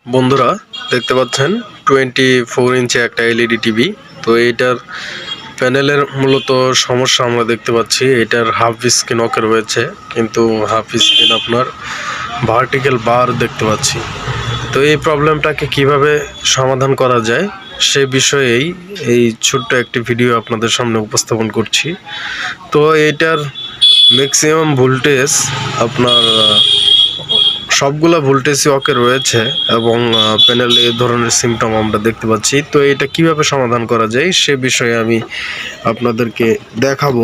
বন্ধুরা দেখতে পাচ্ছেন 24 ইঞ্চি একটা এলইডি টিভি। তো এইটার প্যানেলের মূলত সমস্যা আমরা দেখতে পাচ্ছি। এটার হাফ স্ক্রিন ওকে রয়েছে, কিন্তু হাফ স্ক্রিন আপনার ভার্টিক্যাল বার দেখতে পাচ্ছি। তো এই প্রবলেমটাকে কিভাবে সমাধান করা যায় সে বিষয়েই এই ছোট্ট একটি ভিডিও আপনাদের সামনে উপস্থাপন করছি। তো এইটার ম্যাক্সিমাম ভোল্টেজ আপনার সবগুলা ভোল্টেজই ওকে রয়েছে এবং প্যানেলে এই ধরনের সিমটম আমরা দেখতে পাচ্ছি। তো এটা কিভাবে সমাধান করা যায় সে বিষয়ে আমি আপনাদেরকে দেখাবো।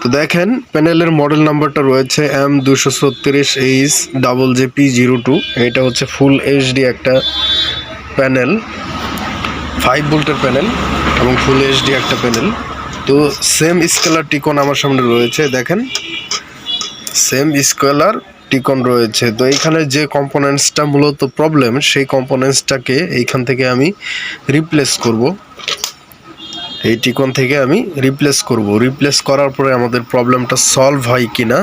তো দেখেন, প্যানেলের মডেল নাম্বারটা রয়েছে M236HJP02। এটা হচ্ছে ফুল এইচডি একটা প্যানেল, 5 ভোল্টের প্যানেল এবং ফুল এইচডি একটা প্যানেল। তো সেম স্কেলার টিকন আমার সামনে রয়েছে, দেখেন সেম স্কেলার টিকন রয়েছে। তো এইখানে যে কম্পোনেন্টসটা মূলত প্রবলেম, সেই কম্পোনেন্টসটাকে এইখান থেকে আমি রিপ্লেস করব। এই টিকন থেকে আমি রিপ্লেস করার পরে আমাদের প্রবলেমটা সলভ হয় কিনা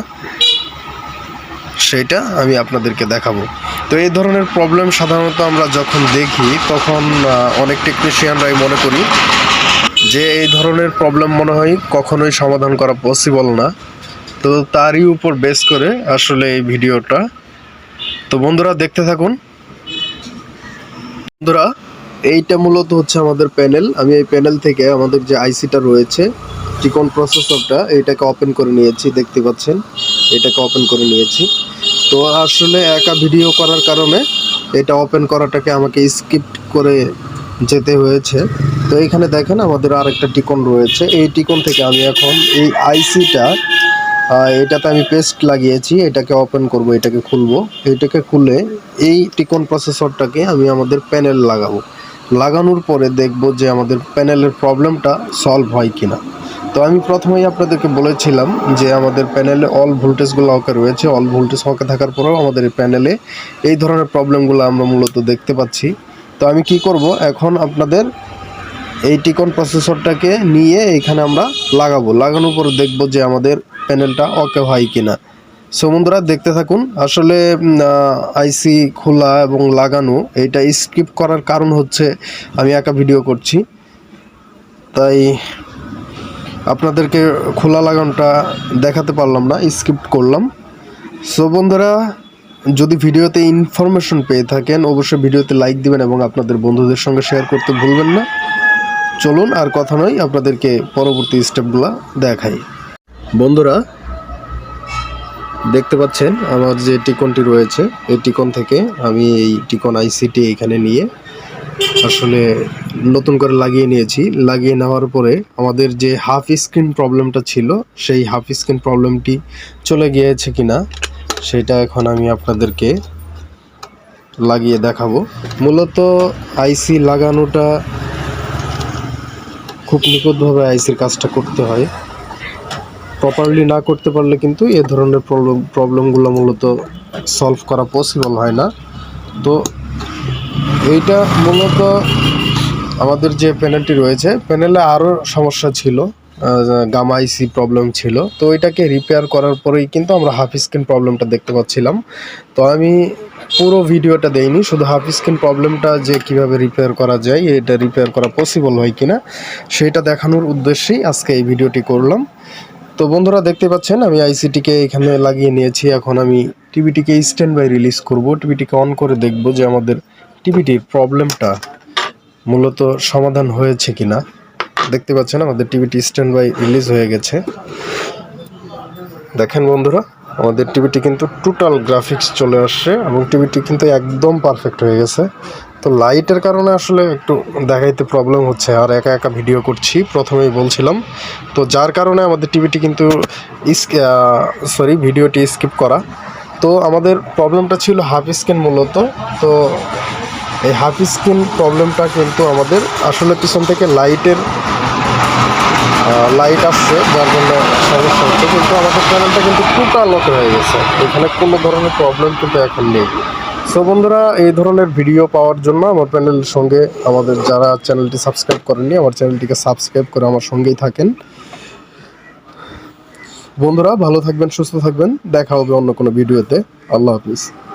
সেটা আমি আপনাদেরকে দেখাবো। তো এই ধরনের প্রবলেম সাধারণত আমরা যখন দেখি তখন অনেক টেকনিশিয়ানরাই মনে করি যে এই ধরনের প্রবলেম মনে হয় কখনোই সমাধান করা পসিবল না। তো তারই উপর বেস করে আসলে এই ভিডিওটা। তো বন্ধুরা দেখতে থাকুন। বন্ধুরা এইটা মূলত হচ্ছে আমাদের প্যানেল। আমি এই প্যানেল থেকে আমাদের যে আইসিটা রয়েছে, টিকন প্রসেসরটা, এইটাকে ওপেন করে নিয়েছি, দেখতে পাচ্ছেন এটাকে ওপেন করে নিয়েছি। তো আসলে একা ভিডিও করার কারণে এটা ওপেন করাটাকে আমাকে স্কিপ করে যেতে হয়েছে। তো এইখানে দেখেন আমাদের আরেকটা টিকন রয়েছে। এই টিকন থেকে আমি এখন এই আইসিটা, এটাতে আমি পেস্ট লাগিয়েছি, এটাকে ওপেন করব, এটাকে খুলবো। এটাকে খুলে এই টিকন প্রসেসরটাকে আমি আমাদের প্যানেল লাগানোর পরে দেখব যে আমাদের প্যানেলের প্রবলেমটা সলভ হয় কিনা। তো আমি প্রথমেই আপনাদেরকে বলেছিলাম যে আমাদের প্যানেলে অল ভোল্টেজগুলো ওকে রয়েছে। অল ভোল্টেজ ওকে থাকার পরেও আমাদের এই প্যানেলে এই ধরনের প্রবলেমগুলো আমরা মূলত দেখতে পাচ্ছি। তো আমি কি করব, এখন আপনাদের এই টিকন প্রসেসরটাকে নিয়ে এখানে আমরা লাগানোর পরে দেখব যে আমাদের প্যানেলটা ওকে হয় কিনা। সো বন্ধুরা দেখতে থাকুন। আসলে আইসি খোলা এবং লাগানো এইটা স্কিপ করার কারণ হচ্ছে আমি একা ভিডিও করছি, তাই আপনাদেরকে খোলা লাগানোটা দেখাতে পারলাম না, স্কিপ করলাম। সো বন্ধুরা, যদি ভিডিওতে ইনফরমেশন পেয়ে থাকেন অবশ্যই ভিডিওতে লাইক দিবেন এবং আপনাদের বন্ধুদের সঙ্গে শেয়ার করতে ভুলবেন না। চলুন আর কথা নয়, আপনাদেরকে পরবর্তী স্টেপগুলো দেখাই। বন্ধুরা দেখতে পাচ্ছেন আমার যে টিকনটি রয়েছে, এই টিকন থেকে আমি এই টিকন আইসিটি এখানে নিয়ে আসলে নতুন করে লাগিয়ে নিয়েছি। লাগিয়ে নেওয়ার পরে আমাদের যে হাফ স্ক্রিন প্রবলেমটা ছিল, সেই হাফ স্ক্রিন প্রবলেমটি চলে গিয়েছে কিনা সেটা এখন আমি আপনাদেরকে লাগিয়ে দেখাবো। মূলত আইসি লাগানোটা খুব নিখুঁতভাবে আইসির কাজটা করতে হয়। প্রপারলি না করতে পারলে কিন্তু এ ধরনের প্রবলেমগুলো মূলত সলভ করা পসিবল হয় না। তো এইটা মূলত আমাদের যে প্যানেলটি রয়েছে, প্যানেলে আরও সমস্যা ছিল, গামা আইসি প্রবলেম ছিল। তো এটাকে রিপেয়ার করার পরেই কিন্তু আমরা হাফ স্ক্রিন প্রবলেমটা দেখতে পাচ্ছিলাম। তো আমি পুরো ভিডিওটা দেইনি, শুধু হাফ স্ক্রিন প্রবলেমটা যে কিভাবে রিপেয়ার করা যায়, এটা রিপেয়ার করা পসিবল হয় কিনা সেটা দেখানোর উদ্দেশ্যেই আজকে এই ভিডিওটি করলাম। তো বন্ধুরা দেখতে পাচ্ছেন আমি আইসিটিকে এখানে লাগিয়ে নিয়েছি। এখন আমি টিভিটিকে স্ট্যান্ড বাই রিলিজ করব। টিভিটিকে অন করে দেখব যে আমাদের টিভিটির প্রবলেমটা মূলত সমাধান হয়েছে কিনা। দেখতে পাচ্ছেন আমাদের টিভিটি স্ট্যান্ড বাই রিলিজ হয়ে গেছে। দেখেন বন্ধুরা, আমাদের টিভিটি কিন্তু টোটাল গ্রাফিক্স চলে আসছে এবং টিভিটি কিন্তু একদম পারফেক্ট হয়ে গেছে। তো লাইটের কারণে আসলে একটু দেখাইতে প্রবলেম হচ্ছে, আর একা ভিডিও করছি প্রথমেই বলছিলাম। তো যার কারণে আমাদের টিভিটি কিন্তু ভিডিওটি স্কিপ করা। তো আমাদের প্রবলেমটা ছিল হাফ স্ক্রিন মূলত। তো এই হাফ স্ক্রিন প্রবলেমটা কিন্তু আমাদের আসলে পিছন থেকে লাইট আসছে, যার জন্য সমস্যা হচ্ছে। কিন্তু আমাদের প্যানেলটা কিন্তু টোটাল ওকে হয়ে গেছে, এখানে কোনো ধরনের প্রবলেম কিন্তু এখন নেই। সো বন্ধুরা, এই ধরনের ভিডিও পাওয়ার জন্য আমার প্যানেলের সঙ্গে আমাদের যারা চ্যানেলটি সাবস্ক্রাইব করেননি, আমার চ্যানেলটিকে সাবস্ক্রাইব করে আমার সঙ্গেই থাকেন। বন্ধুরা ভালো থাকবেন, সুস্থ থাকবেন, দেখা হবে অন্য কোনো ভিডিওতে। আল্লাহ হাফিজ।